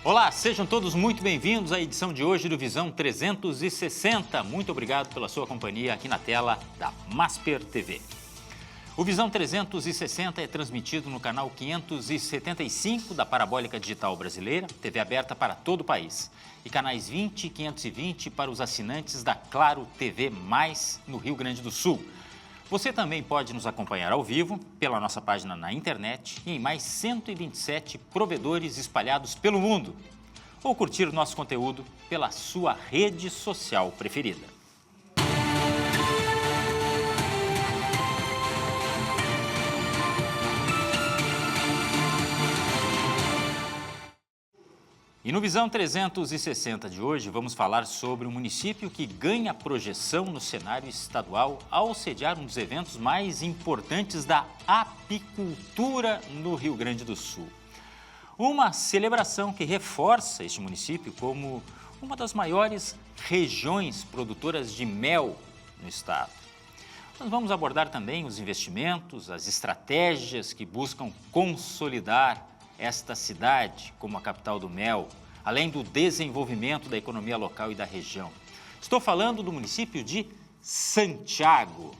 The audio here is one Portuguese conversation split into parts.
Olá, sejam todos muito bem-vindos à edição de hoje do Visão 360. Muito obrigado pela sua companhia aqui na tela da Masper TV. O Visão 360 é transmitido no canal 575 da Parabólica Digital Brasileira, TV aberta para todo o país, e canais 20 e 520 para os assinantes da Claro TV+, no Rio Grande do Sul. Você também pode nos acompanhar ao vivo pela nossa página na internet e em mais 127 provedores espalhados pelo mundo, ou curtir o nosso conteúdo pela sua rede social preferida. E no Visão 360 de hoje, vamos falar sobre um município que ganha projeção no cenário estadual ao sediar um dos eventos mais importantes da apicultura no Rio Grande do Sul. Uma celebração que reforça este município como uma das maiores regiões produtoras de mel no estado. Nós vamos abordar também os investimentos, as estratégias que buscam consolidar esta cidade como a capital do mel, além do desenvolvimento da economia local e da região. Estou falando do município de Santiago,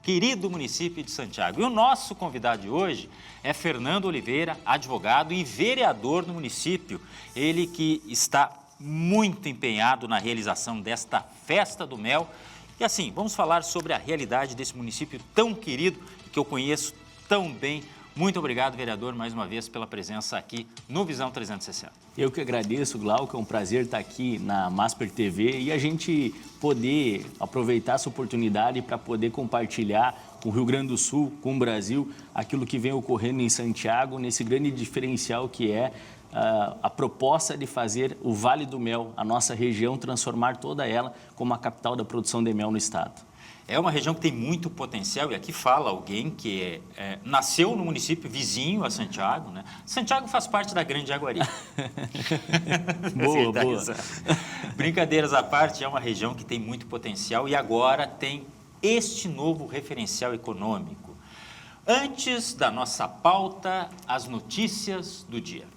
querido município de Santiago. E o nosso convidado de hoje é Fernando Oliveira, advogado e vereador no município. Ele que está muito empenhado na realização desta festa do mel. E assim, vamos falar sobre a realidade desse município tão querido que eu conheço tão bem. Muito obrigado, vereador, mais uma vez pela presença aqui no Visão 360. Eu que agradeço, Glauco, é um prazer estar aqui na Masper TV e a gente poder aproveitar essa oportunidade para poder compartilhar com o Rio Grande do Sul, com o Brasil, aquilo que vem ocorrendo em Santiago, nesse grande diferencial que é a proposta de fazer o Vale do Mel, a nossa região, transformar toda ela como a capital da produção de mel no estado. É uma região que tem muito potencial e aqui fala alguém que nasceu no município vizinho a Santiago, né? Santiago faz parte da Grande Jaguari. Boa. Brincadeiras à parte, é uma região que tem muito potencial e agora tem este novo referencial econômico. Antes da nossa pauta, as notícias do dia.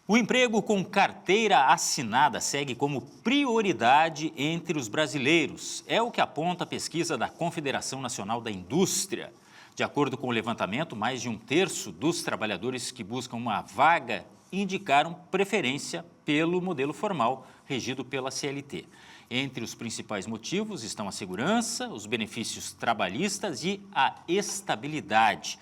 O emprego com carteira assinada segue como prioridade entre os brasileiros. É o que aponta a pesquisa da Confederação Nacional da Indústria. De acordo com o levantamento, mais de um terço dos trabalhadores que buscam uma vaga indicaram preferência pelo modelo formal, regido pela CLT. Entre os principais motivos estão a segurança, os benefícios trabalhistas e a estabilidade.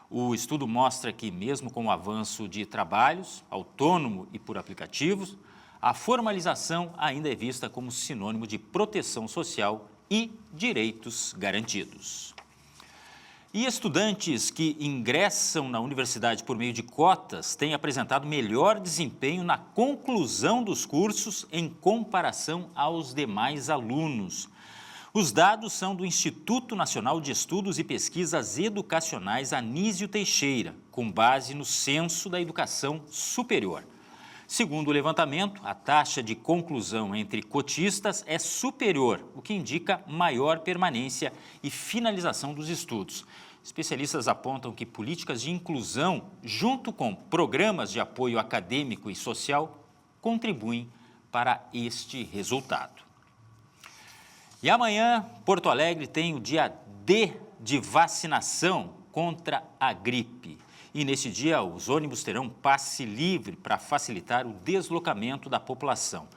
O estudo mostra que, mesmo com o avanço de trabalhos, autônomo e por aplicativos, a formalização ainda é vista como sinônimo de proteção social e direitos garantidos. E estudantes que ingressam na universidade por meio de cotas têm apresentado melhor desempenho na conclusão dos cursos em comparação aos demais alunos. Os dados são do Instituto Nacional de Estudos e Pesquisas Educacionais Anísio Teixeira, com base no Censo da Educação Superior. Segundo o levantamento, a taxa de conclusão entre cotistas é superior, o que indica maior permanência e finalização dos estudos. Especialistas apontam que políticas de inclusão, junto com programas de apoio acadêmico e social, contribuem para este resultado. E amanhã, Porto Alegre tem o dia D de vacinação contra a gripe. E nesse dia, os ônibus terão passe livre para facilitar o deslocamento da população.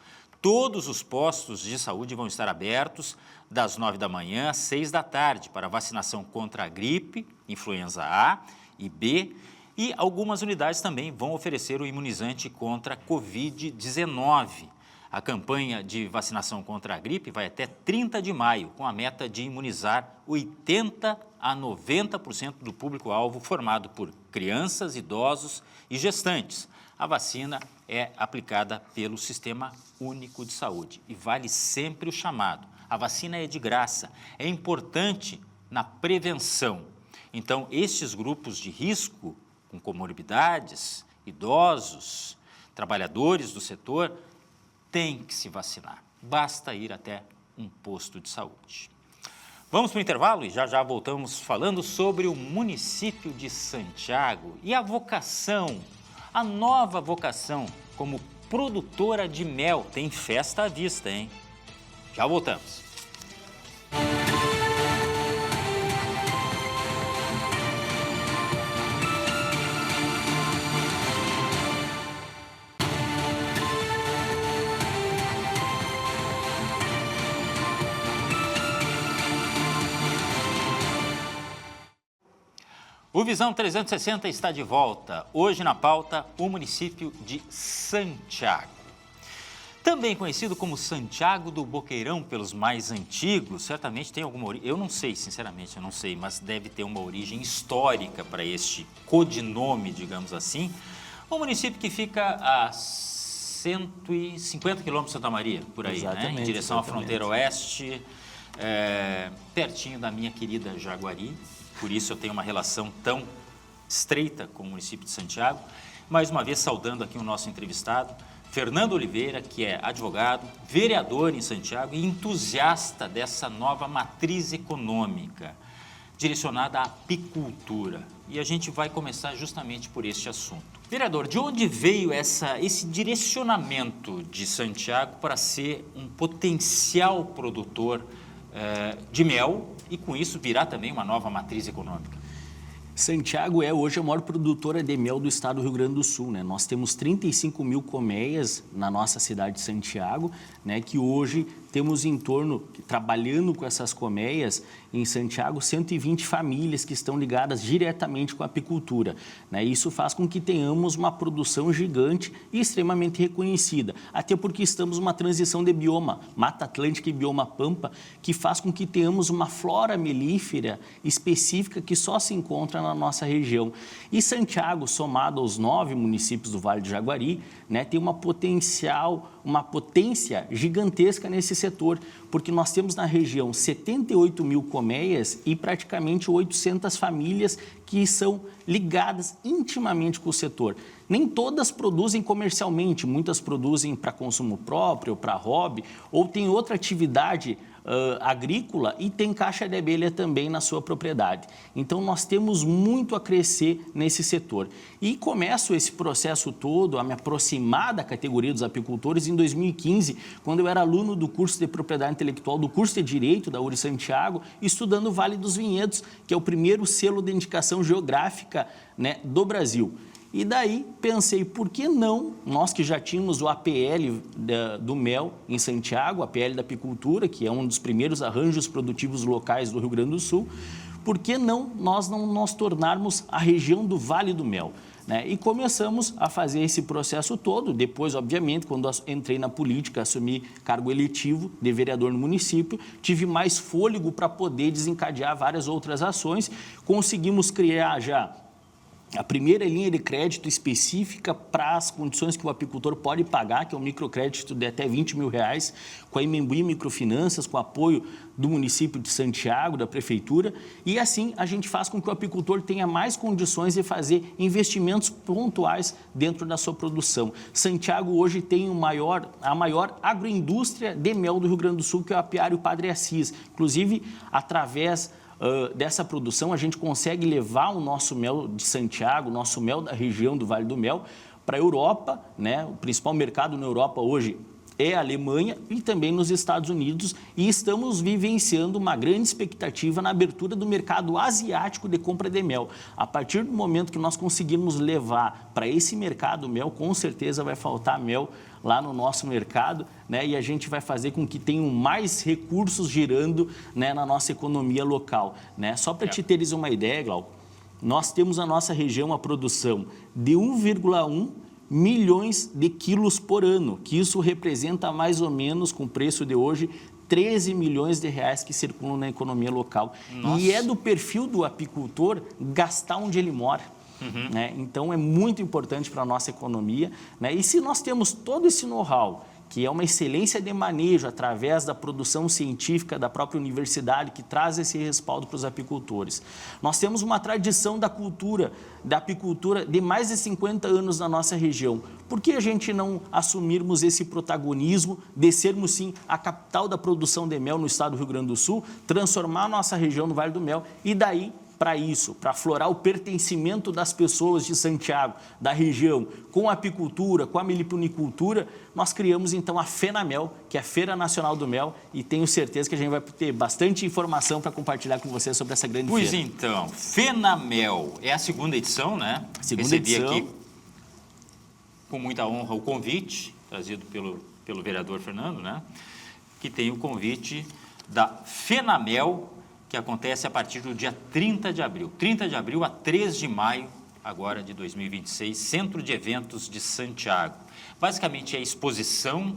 Todos os postos de saúde vão estar abertos das 9 da manhã às 6 da tarde para vacinação contra a gripe, influenza A e B. E algumas unidades também vão oferecer o imunizante contra a Covid-19. A campanha de vacinação contra a gripe vai até 30 de maio, com a meta de imunizar 80% a 90% do público-alvo formado por crianças, idosos e gestantes. A vacina é aplicada pelo Sistema Único de Saúde e vale sempre o chamado. A vacina é de graça, é importante na prevenção. Então, estes grupos de risco, com comorbidades, idosos, trabalhadores do setor, tem que se vacinar. Basta ir até um posto de saúde. Vamos para o intervalo e já voltamos falando sobre o município de Santiago e a vocação, a nova vocação como produtora de mel. Tem festa à vista, hein? Já voltamos. O Visão 360 está de volta. Hoje na pauta, o município de Santiago. Também conhecido como Santiago do Boqueirão pelos mais antigos, certamente tem alguma origem, eu não sei, sinceramente, eu não sei, mas deve ter uma origem histórica para este codinome, digamos assim. Um município que fica a 150 quilômetros de Santa Maria, por aí, né? Em direção à fronteira oeste, pertinho da minha querida Jaguari. Por isso eu tenho uma relação tão estreita com o município de Santiago. Mais uma vez saudando aqui o nosso entrevistado, Fernando Oliveira, que é advogado, vereador em Santiago e entusiasta dessa nova matriz econômica direcionada à apicultura. E a gente vai começar justamente por este assunto. Vereador, de onde veio esse direcionamento de Santiago para ser um potencial produtor de mel e com isso virar também uma nova matriz econômica? Santiago é hoje a maior produtora de mel do estado do Rio Grande do Sul, né? Nós temos 35 mil colmeias na nossa cidade de Santiago, né? Que hoje temos em torno, trabalhando com essas colmeias em Santiago, 120 famílias que estão ligadas diretamente com a apicultura, né? Isso faz com que tenhamos uma produção gigante e extremamente reconhecida, até porque estamos numa transição de bioma, Mata Atlântica e bioma Pampa, que faz com que tenhamos uma flora melífera específica que só se encontra na nossa região. E Santiago, somado aos 9 municípios do Vale do Jaguari, né, tem uma potência gigantesca nesse setor, porque nós temos na região 78 mil colmeias e praticamente 800 famílias que são ligadas intimamente com o setor. Nem todas produzem comercialmente, muitas produzem para consumo próprio, para hobby, ou tem outra atividade agrícola e tem caixa de abelha também na sua propriedade. Então, nós temos muito a crescer nesse setor. E começo esse processo todo a me aproximar da categoria dos apicultores em 2015, quando eu era aluno do curso de propriedade intelectual, do curso de Direito da URI Santiago, estudando o Vale dos Vinhedos, que é o primeiro selo de indicação geográfica, né, do Brasil. E daí pensei, por que não, nós que já tínhamos o APL do mel em Santiago, o APL da apicultura, que é um dos primeiros arranjos produtivos locais do Rio Grande do Sul, por que não nós tornarmos a região do Vale do Mel? Né? E começamos a fazer esse processo todo. Depois, obviamente, quando entrei na política, assumi cargo eletivo de vereador no município, tive mais fôlego para poder desencadear várias outras ações. Conseguimos criar já a primeira linha de crédito específica para as condições que o apicultor pode pagar, que é um microcrédito de até R$20 mil, com a Imembuí Microfinanças, com o apoio do município de Santiago, da prefeitura, e assim a gente faz com que o apicultor tenha mais condições de fazer investimentos pontuais dentro da sua produção. Santiago hoje tem a maior agroindústria de mel do Rio Grande do Sul, que é o apiário Padre Assis. Inclusive, através dessa produção, a gente consegue levar o nosso mel de Santiago, o nosso mel da região do Vale do Mel, para a Europa, né? O principal mercado na Europa hoje é a Alemanha e também nos Estados Unidos, e estamos vivenciando uma grande expectativa na abertura do mercado asiático de compra de mel. A partir do momento que nós conseguirmos levar para esse mercado mel, com certeza vai faltar mel lá no nosso mercado, né? E a gente vai fazer com que tenham mais recursos girando, né, na nossa economia local, né? Só para te teres uma ideia, Glauco, nós temos na nossa região a produção de 1,1 milhões de quilos por ano, que isso representa mais ou menos, com o preço de hoje, 13 milhões de reais que circulam na economia local. Nossa. E é do perfil do apicultor gastar onde ele mora. Né? Então, é muito importante para a nossa economia, né? E se nós temos todo esse know-how que é uma excelência de manejo através da produção científica da própria universidade, que traz esse respaldo para os apicultores. Nós temos uma tradição da cultura, da apicultura, de mais de 50 anos na nossa região. Por que a gente não assumirmos esse protagonismo de sermos, sim, a capital da produção de mel no estado do Rio Grande do Sul, transformar a nossa região no Vale do Mel e daí, para isso, para aflorar o pertencimento das pessoas de Santiago, da região, com a apicultura, com a meliponicultura, nós criamos então a FENAMEL, que é a Feira Nacional do Mel, e tenho certeza que a gente vai ter bastante informação para compartilhar com vocês sobre essa grande feira. Pois então, FENAMEL é a segunda edição, né? Segunda edição. Aqui, com muita honra, o convite, trazido pelo vereador Fernando, né? Que tem o convite da FENAMEL, que acontece a partir do dia 30 de abril. 30 de abril a 3 de maio, agora de 2026, Centro de Eventos de Santiago. Basicamente é exposição,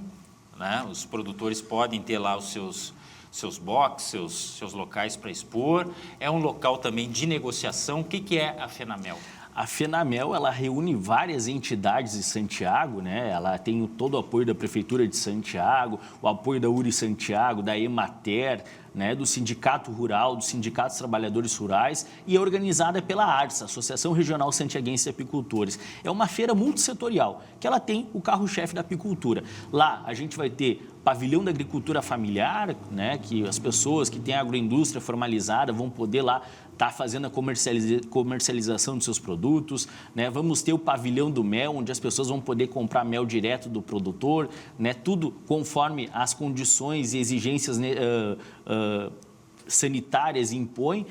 né? Os produtores podem ter lá os seus boxes, seus locais para expor. É um local também de negociação. O que é a FENAMEL? A FENAMEL, ela reúne várias entidades de Santiago, né? Ela tem todo o apoio da Prefeitura de Santiago, o apoio da URI Santiago, da EMATER, né? Do Sindicato Rural, dos Sindicatos Trabalhadores Rurais, e é organizada pela ARSA, Associação Regional Santiaguense de Apicultores. É uma feira multissetorial, que ela tem o carro-chefe da apicultura. Lá a gente vai ter pavilhão da agricultura familiar, né? Que as pessoas que têm agroindústria formalizada vão poder lá estar fazendo a comercialização dos seus produtos, né? Vamos ter o pavilhão do mel, onde as pessoas vão poder comprar mel direto do produtor, né? Tudo conforme as condições e exigências sanitárias impõem.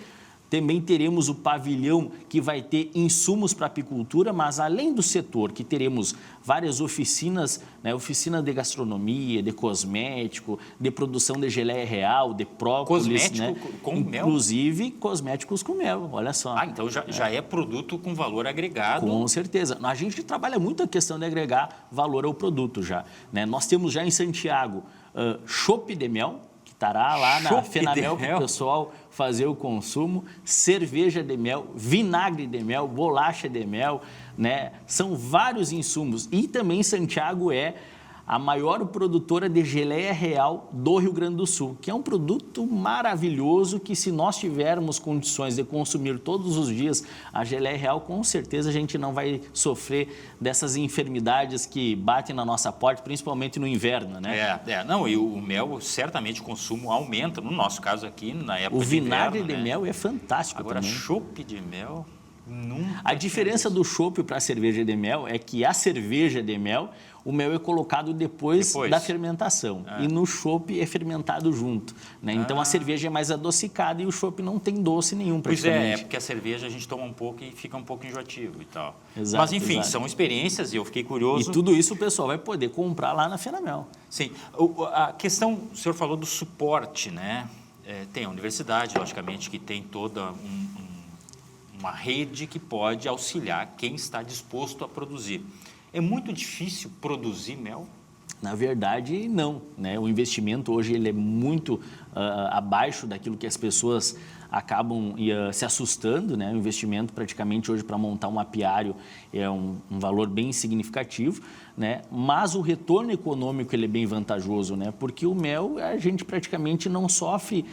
Também teremos o pavilhão que vai ter insumos para apicultura, mas além do setor, que teremos várias oficinas, né, oficina de gastronomia, de cosmético, de produção de geleia real, de própolis. Cosmético, né? com mel? Inclusive cosméticos com mel, olha só. Ah, então já é produto com valor agregado. Com certeza. A gente trabalha muito a questão de agregar valor ao produto já, né? Nós temos já em Santiago chopp de mel, estará lá na FENAMEL para o pessoal fazer o consumo, cerveja de mel, vinagre de mel, bolacha de mel, né? São vários insumos. E também Santiago é a maior produtora de geleia real do Rio Grande do Sul, que é um produto maravilhoso que, se nós tivermos condições de consumir todos os dias a geleia real, com certeza a gente não vai sofrer dessas enfermidades que batem na nossa porta, principalmente no inverno, né? Não, e o mel, certamente o consumo aumenta, no nosso caso aqui, na época o de inverno. O vinagre de mel é fantástico. Agora, também. chopp de mel... A diferença do chopp para a cerveja de mel é que a cerveja de mel, o mel é colocado depois da fermentação. E no chopp é fermentado junto, né? Então a cerveja é mais adocicada e o chopp não tem doce nenhum praticamente. Pois é, porque a cerveja a gente toma um pouco e fica um pouco enjoativo e tal. Exato, mas enfim, são experiências e eu fiquei curioso. E tudo isso o pessoal vai poder comprar lá na FENAMEL. Sim. A questão, o senhor falou do suporte, né? Tem a universidade, logicamente, que tem toda uma rede que pode auxiliar quem está disposto a produzir. É muito difícil produzir mel? Na verdade, não, né? O investimento hoje ele é muito abaixo daquilo que as pessoas acabam se assustando, né? O investimento praticamente hoje para montar um apiário é um valor bem significativo, né? Mas o retorno econômico ele é bem vantajoso, né? Porque o mel a gente praticamente não sofre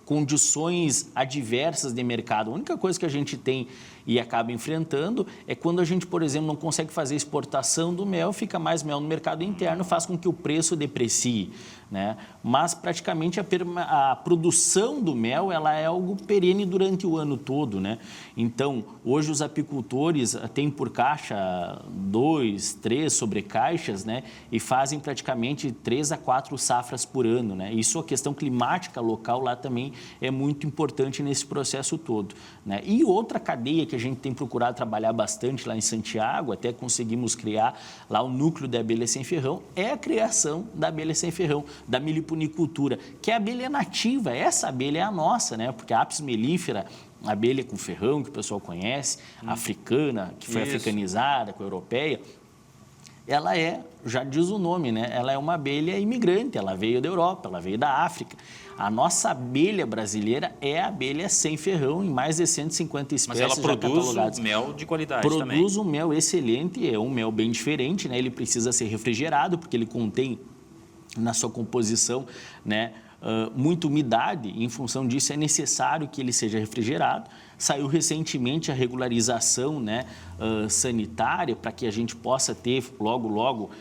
condições adversas de mercado. A única coisa que a gente tem e acaba enfrentando é quando a gente, por exemplo, não consegue fazer exportação do mel, fica mais mel no mercado interno, faz com que o preço deprecie, né? Mas praticamente a produção do mel ela é algo perene durante o ano todo, né? Então, hoje os apicultores têm por caixa 2, 3 sobrecaixas, né? E fazem praticamente 3 a 4 safras por ano, né? Isso, a questão climática local lá também é muito importante nesse processo todo, né? E outra cadeia que a gente tem procurado trabalhar bastante lá em Santiago, até conseguimos criar lá o núcleo da abelha sem ferrão, é a criação da abelha sem ferrão, da meliponicultura, que é a abelha nativa. Essa abelha é a nossa, né? Porque a Apis mellifera, a abelha com ferrão, que o pessoal conhece, a africana, que foi africanizada com a europeia, ela já diz o nome, né? Ela é uma abelha imigrante, ela veio da Europa, ela veio da África. A nossa abelha brasileira é a abelha sem ferrão, em mais de 150 espécies já catalogadas. Mas ela produz mel de qualidade também. Produz um mel excelente, é um mel bem diferente, né? Ele precisa ser refrigerado, porque ele contém na sua composição, né, muita umidade, e em função disso é necessário que ele seja refrigerado. Saiu recentemente a regularização, né, sanitária, para que a gente possa ter logo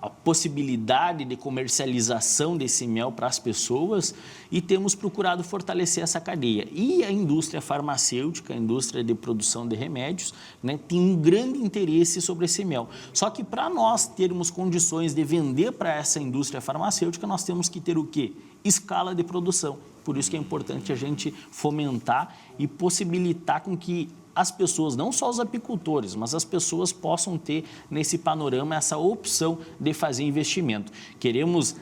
a possibilidade de comercialização desse mel para as pessoas, e temos procurado fortalecer essa cadeia. E a indústria farmacêutica, a indústria de produção de remédios, né, tem um grande interesse sobre esse mel. Só que para nós termos condições de vender para essa indústria farmacêutica, nós temos que ter o quê? Escala de produção. Por isso que é importante a gente fomentar e possibilitar com que as pessoas, não só os apicultores, mas as pessoas possam ter nesse panorama essa opção de fazer investimento. Queremos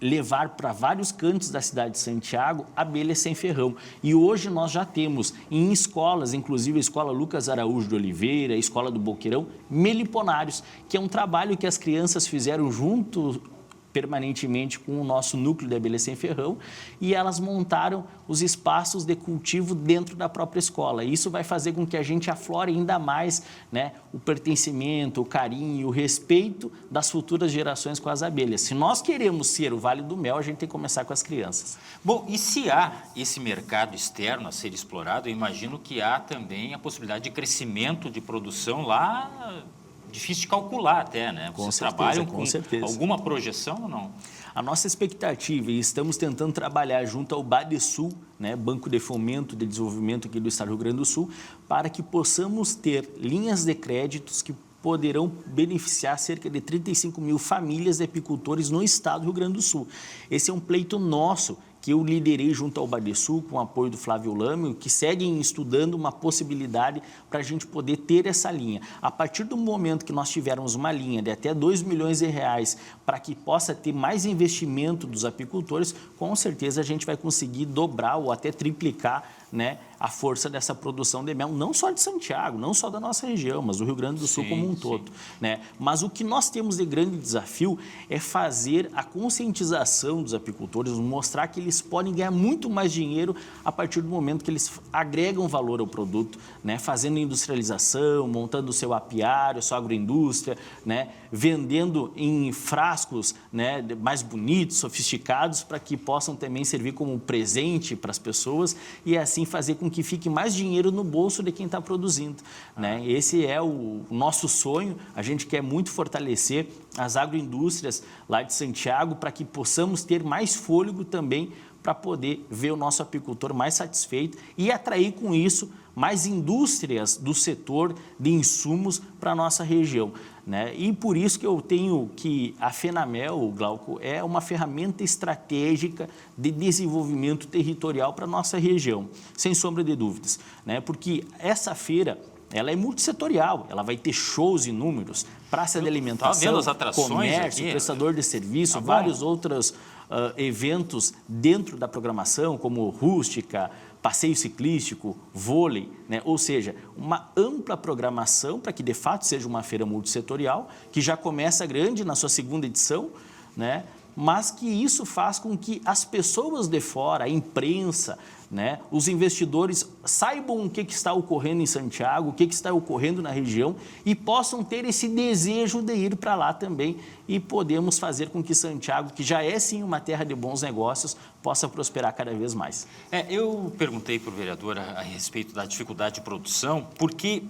levar para vários cantos da cidade de Santiago abelhas sem ferrão. E hoje nós já temos em escolas, inclusive a Escola Lucas Araújo de Oliveira, a Escola do Boqueirão, meliponários, que é um trabalho que as crianças fizeram junto permanentemente com o nosso núcleo de abelhas sem ferrão, e elas montaram os espaços de cultivo dentro da própria escola. Isso vai fazer com que a gente aflore ainda mais, né, o pertencimento, o carinho, o respeito das futuras gerações com as abelhas. Se nós queremos ser o Vale do Mel, a gente tem que começar com as crianças. Bom, e se há esse mercado externo a ser explorado, eu imagino que há também a possibilidade de crescimento de produção lá. Difícil de calcular até, né? Vocês trabalham com alguma projeção ou não? A nossa expectativa, e estamos tentando trabalhar junto ao Badesul, né, Banco de Fomento de Desenvolvimento aqui do Estado do Rio Grande do Sul, para que possamos ter linhas de créditos que poderão beneficiar cerca de 35 mil famílias de apicultores no Estado do Rio Grande do Sul. Esse é um pleito nosso, que eu liderei junto ao Badesul, com o apoio do Flávio Lame, que seguem estudando uma possibilidade para a gente poder ter essa linha. A partir do momento que nós tivermos uma linha de até 2 milhões de reais para que possa ter mais investimento dos apicultores, com certeza a gente vai conseguir dobrar ou até triplicar, né, a força dessa produção de mel, não só de Santiago, não só da nossa região, mas do Rio Grande do Sul como um todo, né? Mas o que nós temos de grande desafio é fazer a conscientização dos apicultores, mostrar que eles podem ganhar muito mais dinheiro a partir do momento que eles agregam valor ao produto, né? Fazendo industrialização, montando o seu apiário, a sua agroindústria, né? Vendendo em frascos, né, mais bonitos, sofisticados, para que possam também servir como presente para as pessoas e assim fazer com que fique mais dinheiro no bolso de quem está produzindo, né? Esse é o nosso sonho. A gente quer muito fortalecer as agroindústrias lá de Santiago para que possamos ter mais fôlego também para poder ver o nosso apicultor mais satisfeito e atrair com isso mais indústrias do setor de insumos para a nossa região, né? E por isso que eu tenho que a FENAMEL, Glauco, é uma ferramenta estratégica de desenvolvimento territorial para a nossa região, sem sombra de dúvidas, né? Porque essa feira, ela é multissetorial, ela vai ter shows inúmeros, praça de alimentação, comércio, aqui, prestador de serviço, vários outros eventos dentro da programação, como rústica, passeio ciclístico, vôlei, né? Ou seja, uma ampla programação para que de fato seja uma feira multissetorial, que já começa grande na sua segunda edição, né? Mas que isso faz com que as pessoas de fora, a imprensa, né, os investidores saibam o que está ocorrendo em Santiago, o que está ocorrendo na região e possam ter esse desejo de ir para lá também e podemos fazer com que Santiago, que já é sim uma terra de bons negócios, possa prosperar cada vez mais. Eu perguntei para o vereador a respeito da dificuldade de produção, porque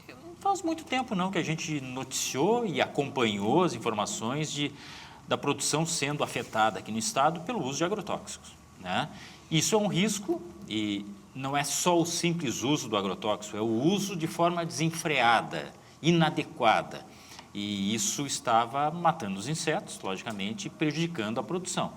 não faz muito tempo não que a gente noticiou e acompanhou as informações da produção sendo afetada aqui no estado pelo uso de agrotóxicos, né? Isso é um risco e não é só o simples uso do agrotóxico, é o uso de forma desenfreada, inadequada. E isso estava matando os insetos, logicamente, e prejudicando a produção.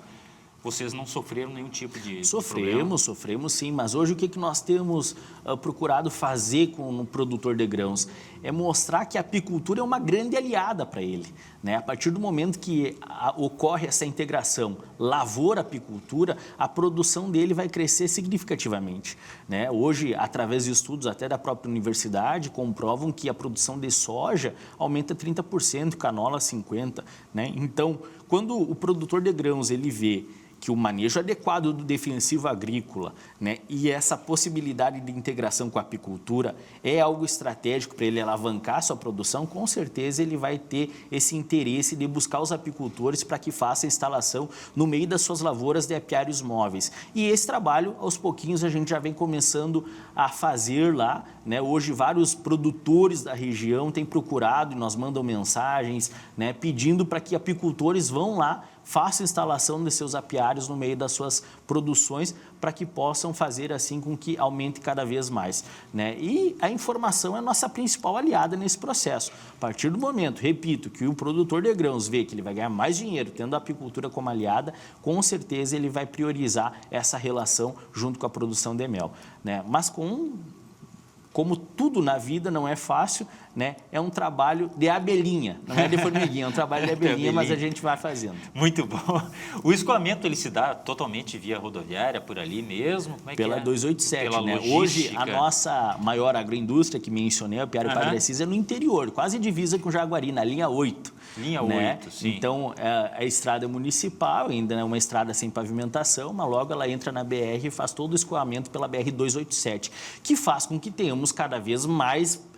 vocês não sofreram nenhum tipo de problema? Sofremos sim, mas hoje o que nós temos procurado fazer com o produtor de grãos? É mostrar que a apicultura é uma grande aliada para ele, né? A partir do momento que ocorre essa integração lavoura-apicultura, a produção dele vai crescer significativamente, né? Hoje, através de estudos até da própria universidade, comprovam que a produção de soja aumenta 30%, canola 50%, né? Então, quando o produtor de grãos ele vê que o manejo adequado do defensivo agrícola, né, e essa possibilidade de integração com a apicultura é algo estratégico para ele alavancar a sua produção, com certeza ele vai ter esse interesse de buscar os apicultores para que faça a instalação no meio das suas lavouras de apiários móveis. E esse trabalho, aos pouquinhos, a gente já vem começando a fazer lá, né? Hoje, vários produtores da região têm procurado e nós mandam mensagens, né, pedindo para que apicultores vão lá, faça a instalação de seus apiários no meio das suas produções para que possam fazer assim com que aumente cada vez mais, né? E a informação é a nossa principal aliada nesse processo. A partir do momento, repito, que o produtor de grãos vê que ele vai ganhar mais dinheiro tendo a apicultura como aliada, com certeza ele vai priorizar essa relação junto com a produção de mel, né? Mas como tudo na vida não é fácil, né? É um trabalho de abelhinha, não é de formiguinha, é um trabalho de abelhinha, mas a gente vai fazendo. Muito bom. O escoamento ele se dá totalmente via rodoviária, por ali mesmo? Como é Pela que é? 287, Pela né? logística. Hoje, a nossa maior agroindústria que mencionei, a Apiário Padre Assis, é no interior, quase divisa com Jaguari, na linha 8. Linha 8, né? sim. Então, a estrada é municipal, ainda é uma estrada sem pavimentação, mas logo ela entra na BR e faz todo o escoamento pela BR-287, que faz com que tenhamos cada vez mais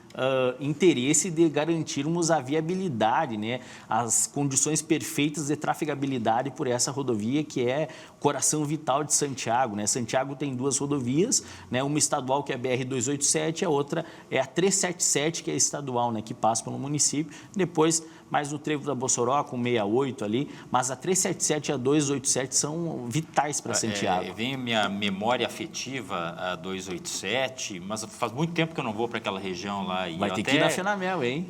interesse de garantirmos a viabilidade, né? As condições perfeitas de trafegabilidade por essa rodovia, que é o coração vital de Santiago, né? Santiago tem duas rodovias, né? Uma estadual, que é a BR-287, a outra é a 377, que é estadual, né? Que passa pelo município. Depois, mais no trevo da Bossoró, com 68 ali, mas a 377 e a 287 são vitais para Santiago. Vem minha memória afetiva, a 287, mas faz muito tempo que eu não vou para aquela região lá. E vai ter que ir na Fenamel, hein?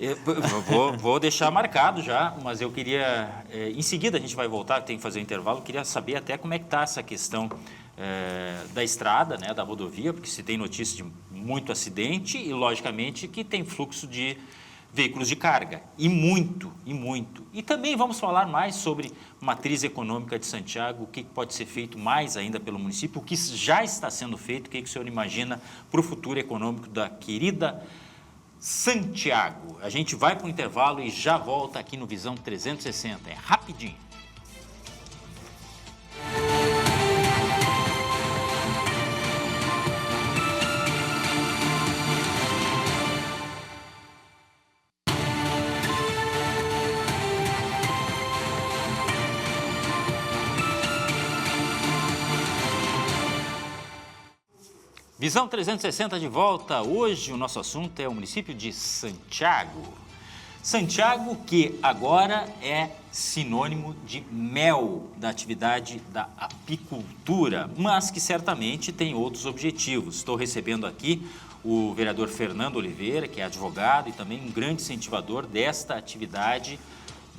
Vou deixar marcado já, mas eu queria, em seguida a gente vai voltar, tem que fazer o intervalo, eu queria saber até como é que está essa questão da estrada, né, da rodovia, porque se tem notícia de muito acidente e, logicamente, que tem fluxo de veículos de carga, e muito, e muito. E também vamos falar mais sobre matriz econômica de Santiago, o que pode ser feito mais ainda pelo município, o que já está sendo feito, o que o senhor imagina para o futuro econômico da querida Santiago. A gente vai para o intervalo e já volta aqui no Visão 360, é rapidinho. Visão 360 de volta. Hoje o nosso assunto é o município de Santiago. Santiago, que agora é sinônimo de mel da atividade da apicultura, mas que certamente tem outros objetivos. Estou recebendo aqui o vereador Fernando Oliveira, que é advogado e também um grande incentivador desta atividade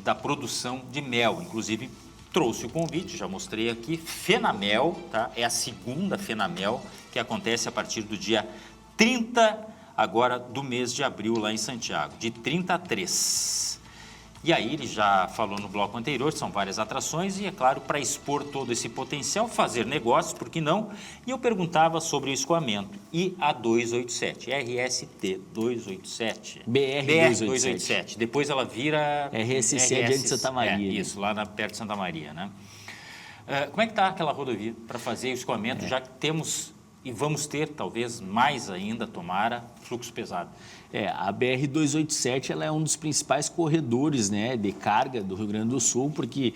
da produção de mel. Inclusive, trouxe o convite, já mostrei aqui, Fenamel, tá? É a segunda Fenamel, que acontece a partir do dia 30, agora do mês de abril, lá em Santiago, de 30 a 3. E aí ele já falou no bloco anterior, são várias atrações e, é claro, para expor todo esse potencial, fazer negócios, por que não? E eu perguntava sobre o escoamento e a 287, RST 287. BR 287. Depois ela vira... RSC adiante de Santa Maria. Isso, lá perto de Santa Maria, né? Como é que está aquela rodovia para fazer o escoamento, já que temos e vamos ter, talvez, mais ainda, tomara, fluxo pesado? A BR-287 ela é um dos principais corredores, né, de carga do Rio Grande do Sul, porque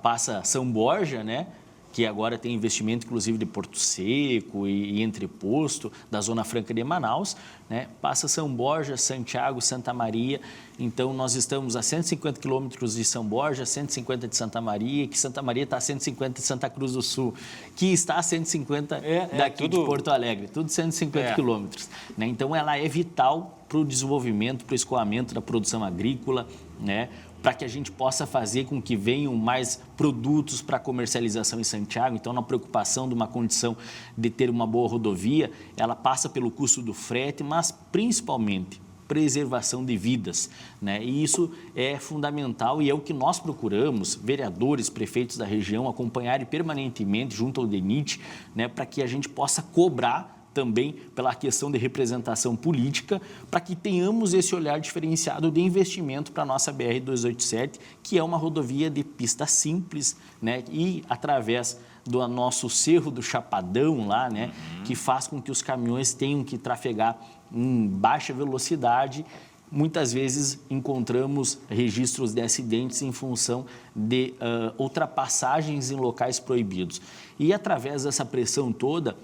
passa São Borja, né, que agora tem investimento, inclusive, de Porto Seco e entreposto da Zona Franca de Manaus, né? Passa São Borja, Santiago, Santa Maria. Então, nós estamos a 150 quilômetros de São Borja, 150 de Santa Maria, que Santa Maria está a 150 de Santa Cruz do Sul, que está a 150 daqui de Porto Alegre, tudo 150 quilômetros, né? Então, ela é vital para o desenvolvimento, para o escoamento da produção agrícola, né? para que a gente possa fazer com que venham mais produtos para comercialização em Santiago. Então, na preocupação de uma condição de ter uma boa rodovia, ela passa pelo custo do frete, mas principalmente preservação de vidas, né? E isso é fundamental e é o que nós procuramos, vereadores, prefeitos da região, acompanharem permanentemente junto ao DENIT, né, para que a gente possa cobrar também pela questão de representação política, para que tenhamos esse olhar diferenciado de investimento para a nossa BR-287, que é uma rodovia de pista simples, né, e através do nosso Cerro do Chapadão lá, né, que faz com que os caminhões tenham que trafegar em baixa velocidade. Muitas vezes encontramos registros de acidentes em função de ultrapassagens em locais proibidos. E através dessa pressão toda,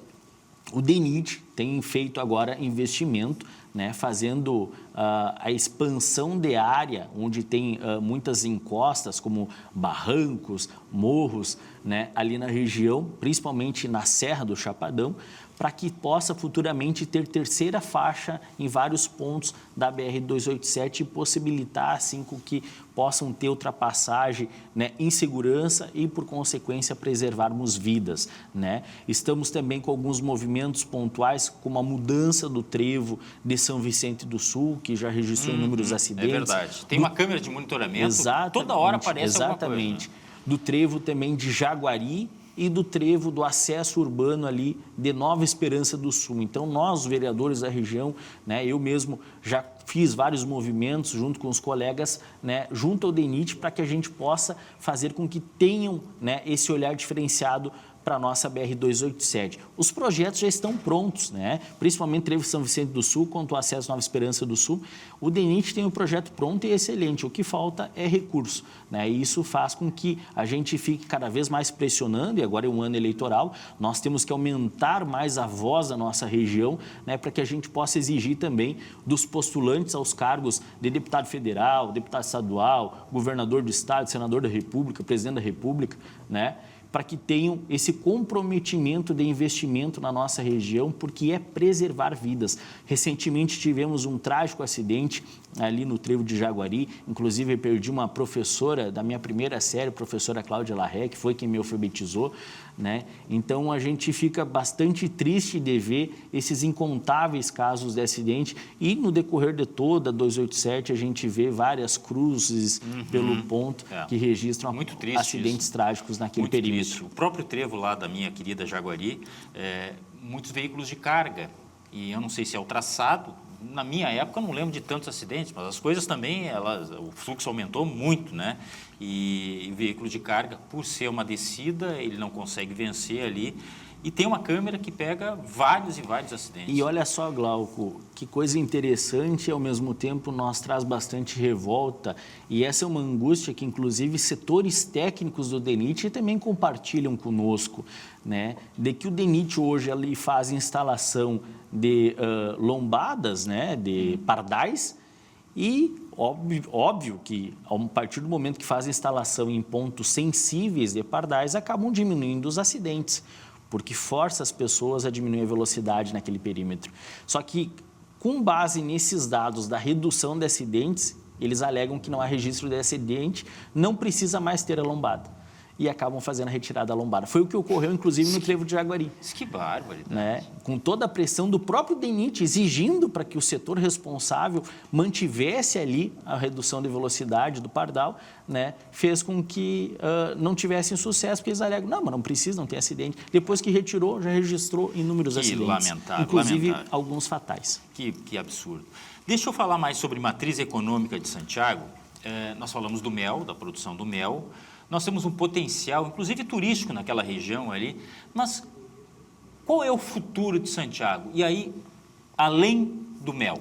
o DENIT tem feito agora investimento, né, fazendo a expansão de área onde tem muitas encostas, como barrancos, morros, né, ali na região, principalmente na Serra do Chapadão, para que possa futuramente ter terceira faixa em vários pontos da BR-287 e possibilitar, assim, com que possam ter ultrapassagem, né, em segurança e, por consequência, preservarmos vidas, né? Estamos também com alguns movimentos pontuais, como a mudança do trevo de São Vicente do Sul, que já registrou inúmeros acidentes. É verdade. Tem uma câmera de monitoramento, toda hora aparece alguma coisa. Exatamente. Do trevo também de Jaguari e do trevo do acesso urbano ali de Nova Esperança do Sul. Então, nós, vereadores da região, né, eu mesmo já fiz vários movimentos junto com os colegas, né, junto ao DENIT, para que a gente possa fazer com que tenham, né, esse olhar diferenciado para a nossa BR-287. Os projetos já estão prontos, né? Principalmente trevo São Vicente do Sul, quanto ao acesso Nova Esperança do Sul. O DENIT tem o projeto pronto e excelente. O que falta é recurso, né? E isso faz com que a gente fique cada vez mais pressionando, e agora é um ano eleitoral, nós temos que aumentar mais a voz da nossa região, né, para que a gente possa exigir também dos postulantes aos cargos de deputado federal, deputado estadual, governador do estado, senador da República, presidente da República, né, para que tenham esse comprometimento de investimento na nossa região, porque é preservar vidas. Recentemente tivemos um trágico acidente ali no trevo de Jaguari, inclusive eu perdi uma professora da minha primeira série, a professora Cláudia Larré, que foi quem me alfabetizou, né? Então a gente fica bastante triste de ver esses incontáveis casos de acidente e no decorrer de toda a 287 a gente vê várias cruzes pelo ponto que registram acidentes trágicos naquele perímetro. O próprio trevo lá da minha querida Jaguari, muitos veículos de carga, e eu não sei se é o traçado, na minha época eu não lembro de tantos acidentes, mas as coisas também, o fluxo aumentou muito, né? E veículo de carga, por ser uma descida, ele não consegue vencer ali. E tem uma câmera que pega vários e vários acidentes. E olha só, Glauco, que coisa interessante e, ao mesmo tempo, nos traz bastante revolta. E essa é uma angústia que, inclusive, setores técnicos do DENIT também compartilham conosco, né? De que o DENIT hoje ali faz instalação de lombadas, né? De pardais, e óbvio que, a partir do momento que faz a instalação em pontos sensíveis de pardais, acabam diminuindo os acidentes, porque força as pessoas a diminuir a velocidade naquele perímetro. Só que, com base nesses dados da redução de acidentes, eles alegam que não há registro de acidente, não precisa mais ter a lombada. E acabam fazendo a retirada da lombada. Foi o que ocorreu, inclusive, no trevo de Jaguari. Que barbaridade. Né? Com toda a pressão do próprio DENIT, exigindo para que o setor responsável mantivesse ali a redução de velocidade do pardal, né? Fez com que não tivessem sucesso, porque eles alegam, não, mas não precisa, não tem acidente. Depois que retirou, já registrou inúmeros acidentes. Lamentável, inclusive lamentável. Alguns fatais. Que absurdo. Deixa eu falar mais sobre matriz econômica de Santiago. Nós falamos do mel, da produção do mel. Nós temos um potencial, inclusive turístico naquela região ali, mas qual é o futuro de Santiago? E aí, além do mel?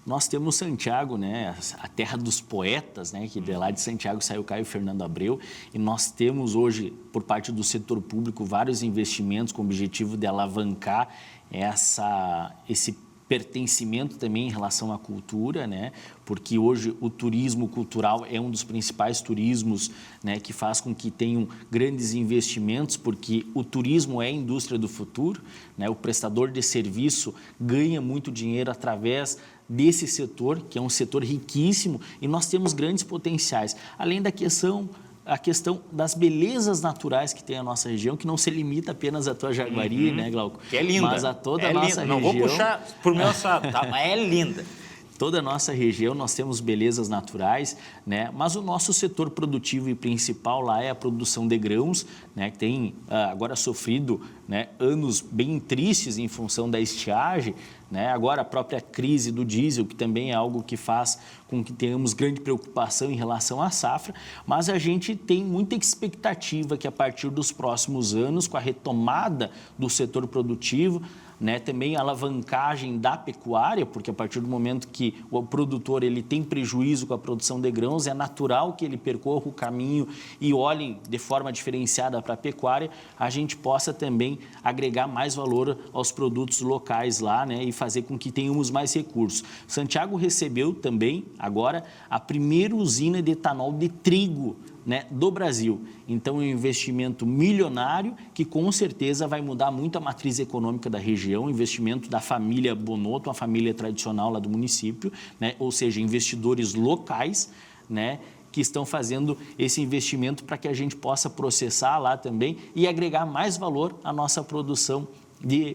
Nós temos Santiago, né, a terra dos poetas, né, que de lá de Santiago saiu Caio Fernando Abreu, e nós temos hoje, por parte do setor público, vários investimentos com o objetivo de alavancar esse pertencimento também em relação à cultura, né? Porque hoje o turismo cultural é um dos principais turismos, né, que faz com que tenham grandes investimentos, porque o turismo é a indústria do futuro, né? O prestador de serviço ganha muito dinheiro através desse setor, que é um setor riquíssimo, e nós temos grandes potenciais. Além da a questão das belezas naturais que tem a nossa região, que não se limita apenas à tua Jaguari, né, Glauco? Que é linda. Mas a toda a nossa região. Não vou puxar por meu assado, tá? Mas é linda. Toda a nossa região nós temos belezas naturais, né? Mas o nosso setor produtivo e principal lá é a produção de grãos, né? Que tem agora sofrido, né, anos bem tristes em função da estiagem, né? Agora a própria crise do diesel, que também é algo que faz com que tenhamos grande preocupação em relação à safra, mas a gente tem muita expectativa que a partir dos próximos anos, com a retomada do setor produtivo, né, também a alavancagem da pecuária, porque a partir do momento que o produtor ele tem prejuízo com a produção de grãos, é natural que ele percorra o caminho e olhe de forma diferenciada para a pecuária, a gente possa também agregar mais valor aos produtos locais lá, né, e fazer com que tenhamos mais recursos. Santiago recebeu também, agora, a primeira usina de etanol de trigo, né, do Brasil. Então, é um investimento milionário que, com certeza, vai mudar muito a matriz econômica da região, investimento da família Bonotto, uma família tradicional lá do município, né, ou seja, investidores locais, né, que estão fazendo esse investimento para que a gente possa processar lá também e agregar mais valor à nossa produção de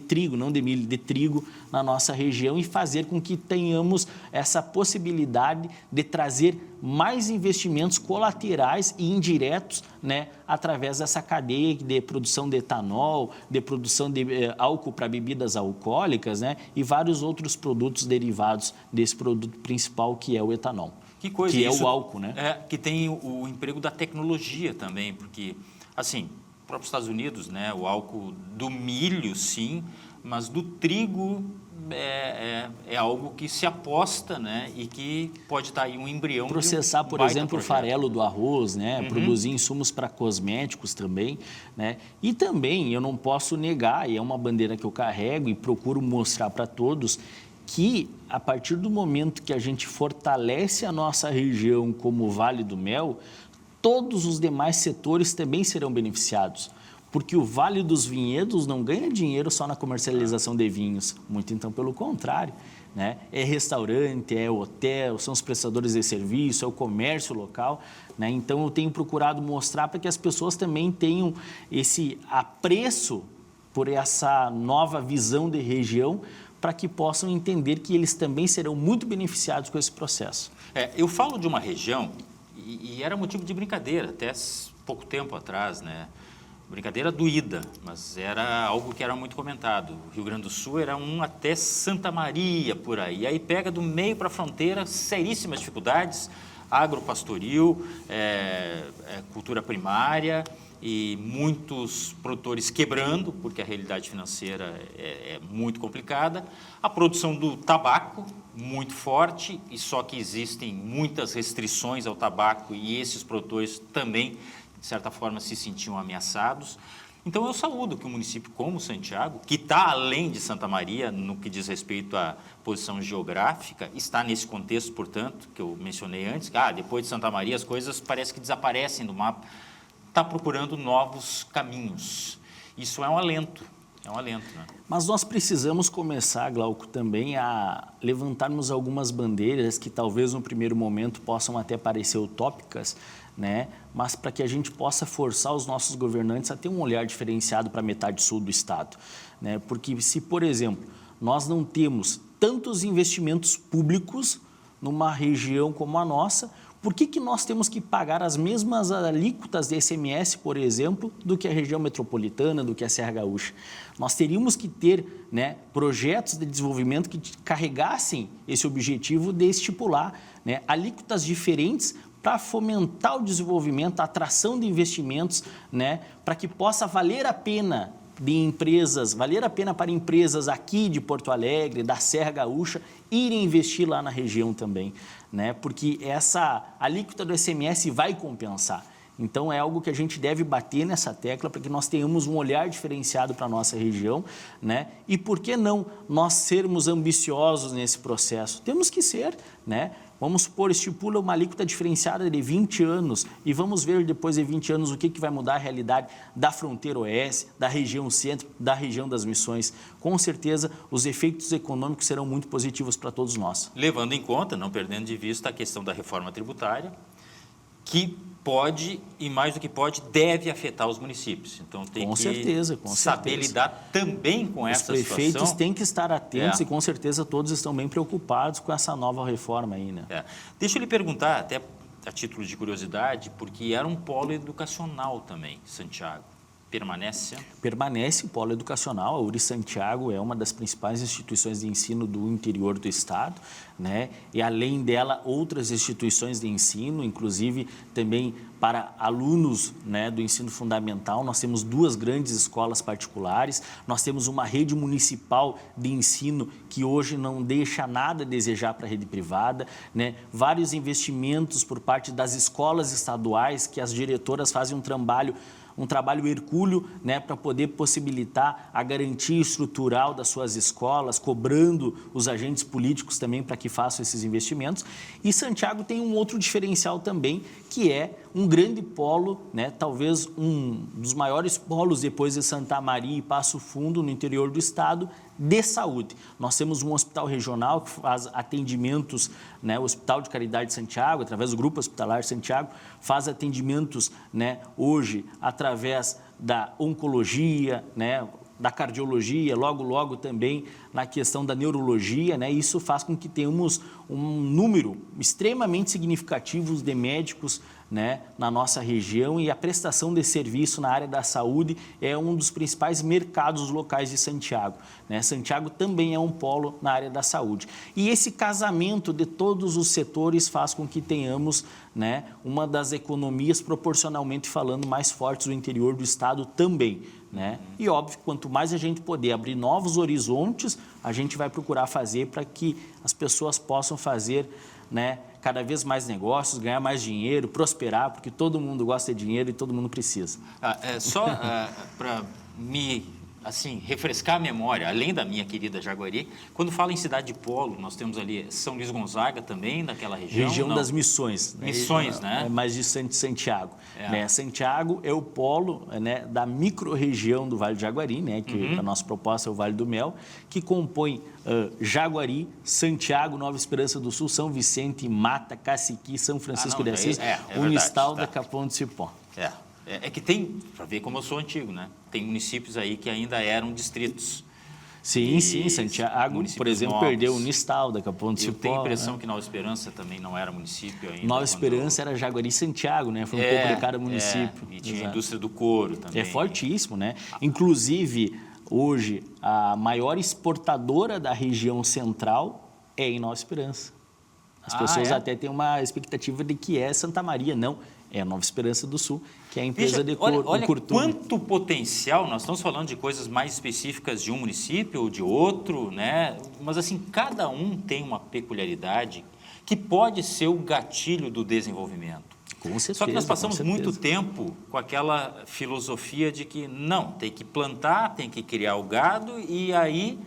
trigo, não de milho, de trigo na nossa região e fazer com que tenhamos essa possibilidade de trazer mais investimentos colaterais e indiretos, né, através dessa cadeia de produção de etanol, de produção de álcool para bebidas alcoólicas, né, e vários outros produtos derivados desse produto principal que é o etanol. Que coisa, que isso é o álcool, né? Que tem o emprego da tecnologia também, porque, assim, os próprios Estados Unidos, né, o álcool do milho, sim, mas do trigo é algo que se aposta, né, e que pode estar aí um embrião. Processar, por exemplo, o farelo do arroz, né, produzir insumos para cosméticos também, né, e também eu não posso negar, e é uma bandeira que eu carrego e procuro mostrar para todos, que a partir do momento que a gente fortalece a nossa região como o Vale do Mel, todos os demais setores também serão beneficiados, porque o Vale dos Vinhedos não ganha dinheiro só na comercialização de vinhos, muito então pelo contrário, né? É restaurante, é hotel, são os prestadores de serviço, é o comércio local, né? Então eu tenho procurado mostrar para que as pessoas também tenham esse apreço por essa nova visão de região, para que possam entender que eles também serão muito beneficiados com esse processo. Eu falo de uma região, e era motivo de brincadeira, até pouco tempo atrás, né? Brincadeira doída, mas era algo que era muito comentado. O Rio Grande do Sul era até Santa Maria, por aí. E aí pega do meio para a fronteira, seríssimas dificuldades, agropastoril, cultura primária, e muitos produtores quebrando, porque a realidade financeira é muito complicada. A produção do tabaco, muito forte, e só que existem muitas restrições ao tabaco e esses produtores também, de certa forma, se sentiam ameaçados. Então, eu saúdo que um município como Santiago, que está além de Santa Maria, no que diz respeito à posição geográfica, está nesse contexto, portanto, que eu mencionei antes, que depois de Santa Maria as coisas parecem que desaparecem do mapa, está procurando novos caminhos. Isso é um alento, né? Mas nós precisamos começar, Glauco, também a levantarmos algumas bandeiras que talvez no primeiro momento possam até parecer utópicas, né? Mas para que a gente possa forçar os nossos governantes a ter um olhar diferenciado para a metade sul do estado, né? Porque se, por exemplo, nós não temos tantos investimentos públicos numa região como a nossa, por que nós temos que pagar as mesmas alíquotas de ICMS, por exemplo, do que a região metropolitana, do que a Serra Gaúcha? Nós teríamos que ter, né, projetos de desenvolvimento que carregassem esse objetivo de estipular, né, alíquotas diferentes para fomentar o desenvolvimento, a atração de investimentos, né, para que possa valer a pena para empresas aqui de Porto Alegre, da Serra Gaúcha, irem investir lá na região também, né? Porque essa alíquota do ICMS vai compensar. Então, é algo que a gente deve bater nessa tecla para que nós tenhamos um olhar diferenciado para a nossa região, né? E por que não nós sermos ambiciosos nesse processo? Temos que ser, né? vamos supor, estipula uma alíquota diferenciada de 20 anos e vamos ver depois de 20 anos o que vai mudar a realidade da fronteira oeste, da região centro, da região das Missões. Com certeza, os efeitos econômicos serão muito positivos para todos nós. Levando em conta, não perdendo de vista a questão da reforma tributária, que pode, e mais do que pode, deve afetar os municípios. Então, tem saber lidar também com essa situação. Os prefeitos têm que estar atentos e, com certeza, todos estão bem preocupados com essa nova reforma aí, né? Deixa eu lhe perguntar, até a título de curiosidade, porque era um polo educacional também, Santiago. Permanece? Permanece o polo educacional. A URI Santiago é uma das principais instituições de ensino do interior do estado, né? E além dela, outras instituições de ensino, inclusive também para alunos, né, do ensino fundamental. Nós temos 2 grandes escolas particulares, nós temos uma rede municipal de ensino que hoje não deixa nada a desejar para a rede privada, né? Vários investimentos por parte das escolas estaduais, que as diretoras fazem um trabalho hercúleo, né, para poder possibilitar a garantia estrutural das suas escolas, cobrando os agentes políticos também para que façam esses investimentos. E Santiago tem um outro diferencial também, que é um grande polo, né, talvez um dos maiores polos depois de Santa Maria e Passo Fundo, no interior do estado, de saúde. Nós temos um hospital regional que faz atendimentos, né, o Hospital de Caridade de Santiago, através do Grupo Hospitalar Santiago, faz atendimentos, né, hoje através da oncologia, né, da cardiologia, logo também na questão da neurologia, né? Isso faz com que tenhamos um número extremamente significativo de médicos, né, na nossa região, e a prestação de serviço na área da saúde é um dos principais mercados locais de Santiago, né? Santiago também é um polo na área da saúde. E esse casamento de todos os setores faz com que tenhamos, né, uma das economias proporcionalmente falando mais fortes do interior do estado também, né? E óbvio, quanto mais a gente poder abrir novos horizontes, a gente vai procurar fazer para que as pessoas possam fazer, né, cada vez mais negócios, ganhar mais dinheiro, prosperar, porque todo mundo gosta de dinheiro e todo mundo precisa. Só para me refrescar a memória, além da minha querida Jaguari, quando fala em cidade de polo, nós temos ali São Luís Gonzaga também, daquela região. Região das Missões. Missões, né? Mais de Santiago. Né? Santiago é o polo, né, da micro-região do Vale do Jaguari, né, que a nossa proposta é o Vale do Mel, que compõe Jaguari, Santiago, Nova Esperança do Sul, São Vicente, Mata, Caciqui, São Francisco de Assis, Unistalda, Capão do Cipó. É que tem, para ver como eu sou antigo, né? Tem municípios aí que ainda eram distritos. Sim, Santiago, por exemplo, novos. Perdeu Unistalda, Capão do Cipó. Eu tenho a impressão que Nova Esperança também não era município ainda. Nova Esperança era Jaguari e Santiago, né? Foi um pouco de cada município. E tinha a indústria do couro também. É fortíssimo, né? Inclusive, hoje, a maior exportadora da região central é em Nova Esperança. As pessoas até têm uma expectativa de que é Santa Maria, não. É a Nova Esperança do Sul, que é a empresa de couro. Olha quanto potencial, nós estamos falando de coisas mais específicas de um município ou de outro, né? Mas assim, cada um tem uma peculiaridade que pode ser o gatilho do desenvolvimento. Com certeza. Só que nós passamos muito tempo com aquela filosofia de que não, tem que plantar, tem que criar o gado e aí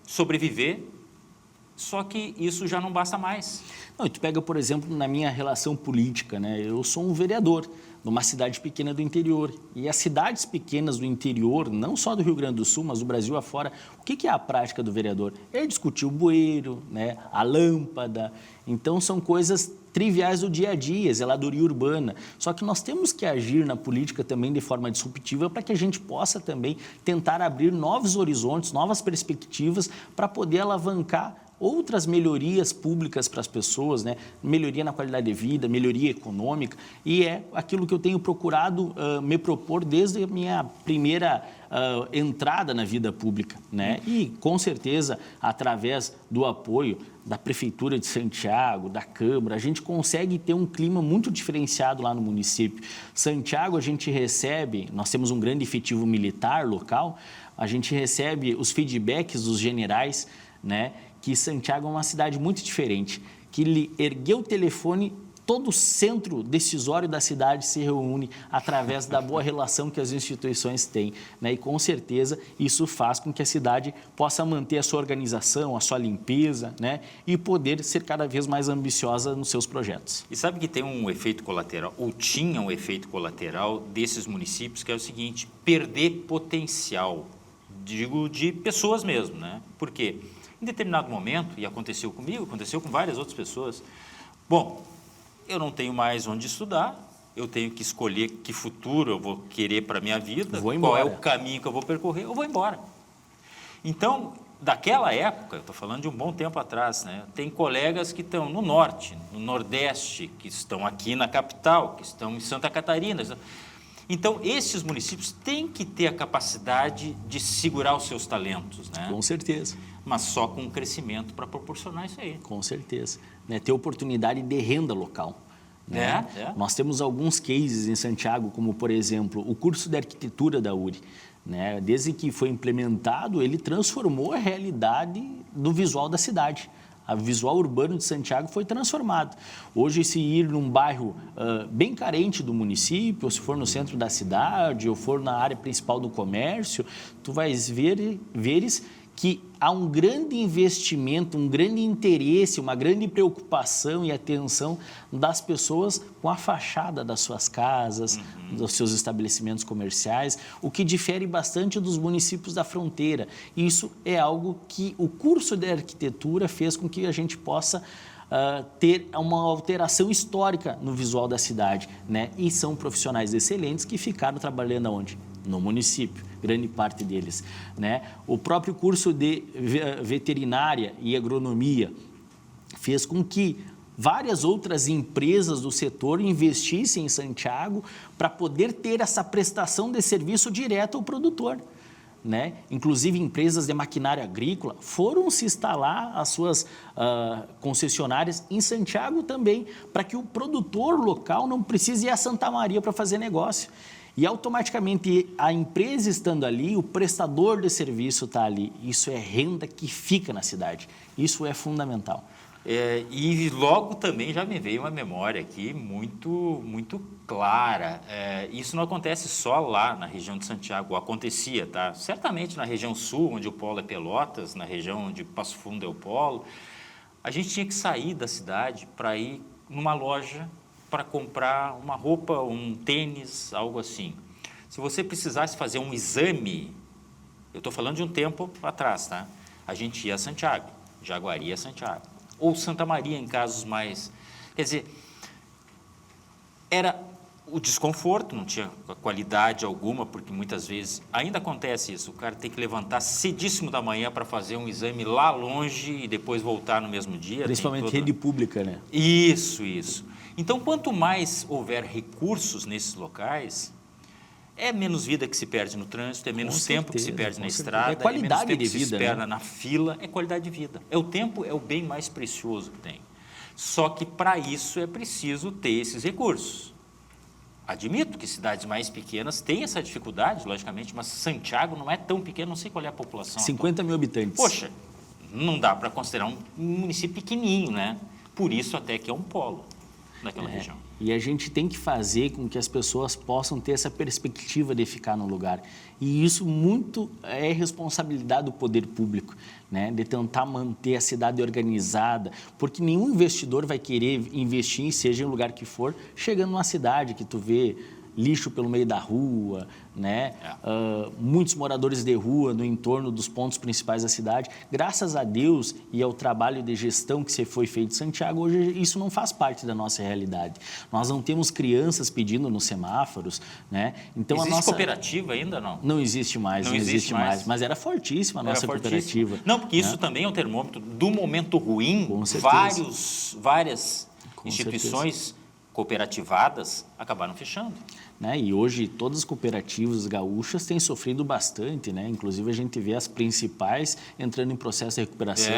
sobreviver. Só que isso já não basta mais. Não, tu pega, por exemplo, na minha relação política, né? Eu sou um vereador numa cidade pequena do interior. E as cidades pequenas do interior, não só do Rio Grande do Sul, mas do Brasil afora, o que é a prática do vereador? É discutir o bueiro, né? A lâmpada. Então, são coisas triviais do dia a dia, zeladoria urbana. Só que nós temos que agir na política também de forma disruptiva para que a gente possa também tentar abrir novos horizontes, novas perspectivas para poder alavancar outras melhorias públicas para as pessoas, né? Melhoria na qualidade de vida, melhoria econômica, e é aquilo que eu tenho procurado me propor desde a minha primeira entrada na vida pública, né? E, com certeza, através do apoio da Prefeitura de Santiago, da Câmara, a gente consegue ter um clima muito diferenciado lá no município. Santiago, a gente recebe, nós temos um grande efetivo militar local, a gente recebe os feedbacks dos generais, né? Que Santiago é uma cidade muito diferente, que ele ergueu o telefone todo o centro decisório da cidade se reúne através da boa relação que as instituições têm, né? E com certeza isso faz com que a cidade possa manter a sua organização, a sua limpeza, né? E poder ser cada vez mais ambiciosa nos seus projetos. E sabe que tem um efeito colateral, ou tinha um efeito colateral desses municípios, que é o seguinte: perder potencial, digo, de pessoas mesmo, né? Por quê? Em determinado momento, e aconteceu comigo, aconteceu com várias outras pessoas, bom, eu não tenho mais onde estudar, eu tenho que escolher que futuro eu vou querer para a minha vida, qual é o caminho que eu vou percorrer, eu vou embora. Então, daquela época, eu estou falando de um bom tempo atrás, né? Tem colegas que estão no norte, no nordeste, que estão aqui na capital, que estão em Santa Catarina. Então, esses municípios têm que ter a capacidade de segurar os seus talentos, né? Com certeza. Mas só com crescimento para proporcionar isso aí. Com certeza. Né? Ter oportunidade de renda local. Né? Nós temos alguns cases em Santiago, como, por exemplo, o curso de arquitetura da URI. Né? Desde que foi implementado, ele transformou a realidade do visual da cidade. O visual urbano de Santiago foi transformado. Hoje, se ir num bairro bem carente do município, ou se for no centro da cidade, ou for na área principal do comércio, tu vais veres que há um grande investimento, um grande interesse, uma grande preocupação e atenção das pessoas com a fachada das suas casas, dos seus estabelecimentos comerciais, o que difere bastante dos municípios da fronteira. Isso é algo que o curso de arquitetura fez com que a gente possa ter uma alteração histórica no visual da cidade, né? E são profissionais excelentes que ficaram trabalhando aonde? No município, grande parte deles, né? O próprio curso de veterinária e agronomia fez com que várias outras empresas do setor investissem em Santiago para poder ter essa prestação de serviço direto ao produtor. Né? Inclusive, empresas de maquinária agrícola foram se instalar as suas concessionárias em Santiago também, para que o produtor local não precise ir a Santa Maria para fazer negócio. E automaticamente a empresa estando ali, o prestador de serviço está ali. Isso é renda que fica na cidade. Isso é fundamental. E logo também já me veio uma memória aqui muito clara. Isso não acontece só lá na região de Santiago, acontecia, tá? Certamente na região sul, onde o polo é Pelotas, na região onde Passo Fundo é o polo, a gente tinha que sair da cidade para ir numa loja para comprar uma roupa, um tênis, algo assim. Se você precisasse fazer um exame, eu estou falando de um tempo atrás, tá? A gente ia a Santiago, Jaguari a Santiago. Ou Santa Maria, em casos mais... Quer dizer, era o desconforto, não tinha qualidade alguma, porque muitas vezes ainda acontece isso, o cara tem que levantar cedíssimo da manhã para fazer um exame lá longe e depois voltar no mesmo dia. Principalmente rede pública, né? Isso. Então, quanto mais houver recursos nesses locais, é menos vida que se perde no trânsito, é menos tempo que se perde na estrada, é qualidade menos tempo de que se vida, espera na fila, é qualidade de vida. O tempo é o bem mais precioso que tem. Só que para isso é preciso ter esses recursos. Admito que cidades mais pequenas têm essa dificuldade, logicamente, mas Santiago não é tão pequeno, não sei qual é a população. 50 mil habitantes. Poxa, não dá para considerar um município pequenininho, né? Por isso até que é um polo naquela região. E a gente tem que fazer com que as pessoas possam ter essa perspectiva de ficar no lugar. E isso muito é responsabilidade do poder público, né? De tentar manter a cidade organizada, porque nenhum investidor vai querer investir, seja em lugar que for, chegando numa cidade que tu vê lixo pelo meio da rua, né? Muitos moradores de rua no entorno dos pontos principais da cidade. Graças a Deus e ao trabalho de gestão que foi feito em Santiago, hoje isso não faz parte da nossa realidade. Nós não temos crianças pedindo nos semáforos, né? Então, existe cooperativa ainda, não? Não existe mais, não existe mais. Mas era fortíssima a nossa cooperativa. Não, porque isso também é um termômetro do momento ruim. Várias instituições cooperativadas acabaram fechando. Né? E hoje todas as cooperativas gaúchas têm sofrido bastante, né? Inclusive a gente vê as principais entrando em processo de recuperação.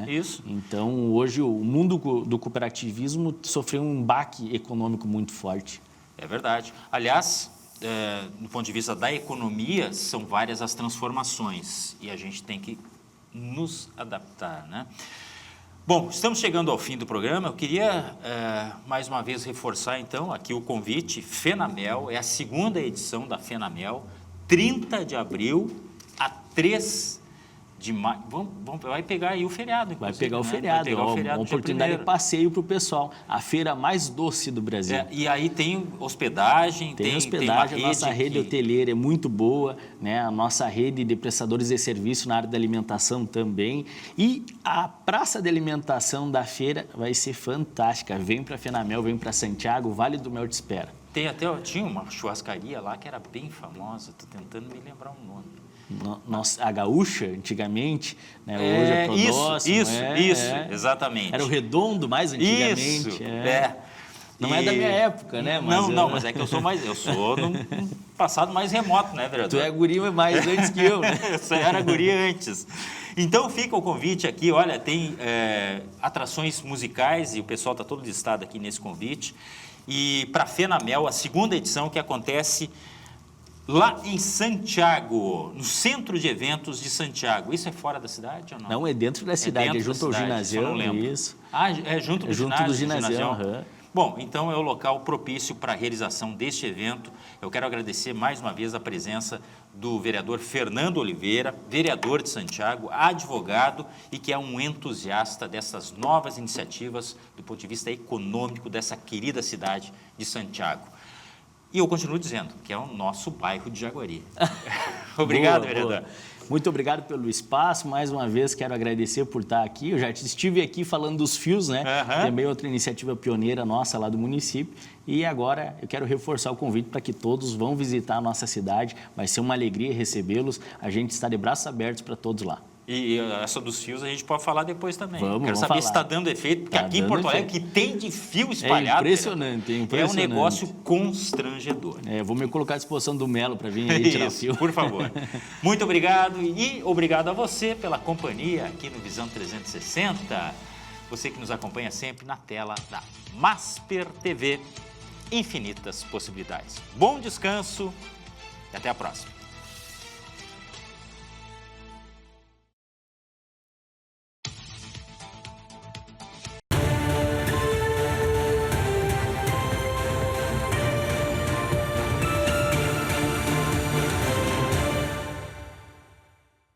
Isso. Então hoje o mundo do cooperativismo sofreu um baque econômico muito forte. É verdade. Aliás, do ponto de vista da economia, são várias as transformações e a gente tem que nos adaptar, né? Bom, estamos chegando ao fim do programa. Eu queria, mais uma vez, reforçar, então, aqui o convite. FENAMEL, é a segunda edição da FENAMEL, 30 de abril a 3 de maio. Vai pegar aí o feriado, Vai pegar o feriado, vai pegar o feriado uma oportunidade de passeio para o pessoal. A feira mais doce do Brasil. E aí tem hospedagem, tem hospedagem, a nossa rede hoteleira é muito boa, né? A nossa rede de prestadores de serviço na área da alimentação também. E a praça de alimentação da feira vai ser fantástica. Vem para FENAMEL, vem para Santiago, o Vale do Mel te espera. Tinha uma churrascaria lá que era bem famosa, estou tentando me lembrar o nome. A Gaúcha, antigamente, né? Hoje é Prodóximo. Isso, exatamente. Era o Redondo mais antigamente. Isso, Não é da minha época, né? Mas mas é que eu sou num passado mais remoto, né, vereador? Tu é guri mais antes que eu, né? Eu era guri antes. Então fica o convite aqui, olha, tem atrações musicais e o pessoal está todo listado aqui nesse convite. E para a FENAMEL, a segunda edição que acontece lá em Santiago, no centro de eventos de Santiago. Isso é fora da cidade ou não? Não, é dentro da cidade, é junto ao ginásio. Isso. É junto do ginásio? Uhum. Bom, então é o local propício para a realização deste evento. Eu quero agradecer mais uma vez a presença do vereador Fernando Oliveira, vereador de Santiago, advogado e que é um entusiasta dessas novas iniciativas do ponto de vista econômico dessa querida cidade de Santiago. E eu continuo dizendo que é o nosso bairro de Jaguari. Obrigado, vereador. Muito obrigado pelo espaço. Mais uma vez, quero agradecer por estar aqui. Eu já estive aqui falando dos fios, né? Também outra iniciativa pioneira nossa lá do município. E agora eu quero reforçar o convite para que todos vão visitar a nossa cidade. Vai ser uma alegria recebê-los. A gente está de braços abertos para todos lá. E essa dos fios a gente pode falar depois também. Vamos saber falar. Se está dando efeito, porque aqui em Porto Alegre que tem de fio espalhado. É impressionante. É um negócio constrangedor. Vou me colocar à disposição do Melo para vir aí tirar o fio. Por favor. Muito obrigado e obrigado a você pela companhia aqui no Visão 360. Você que nos acompanha sempre na tela da Masper TV. Infinitas possibilidades. Bom descanso e até a próxima.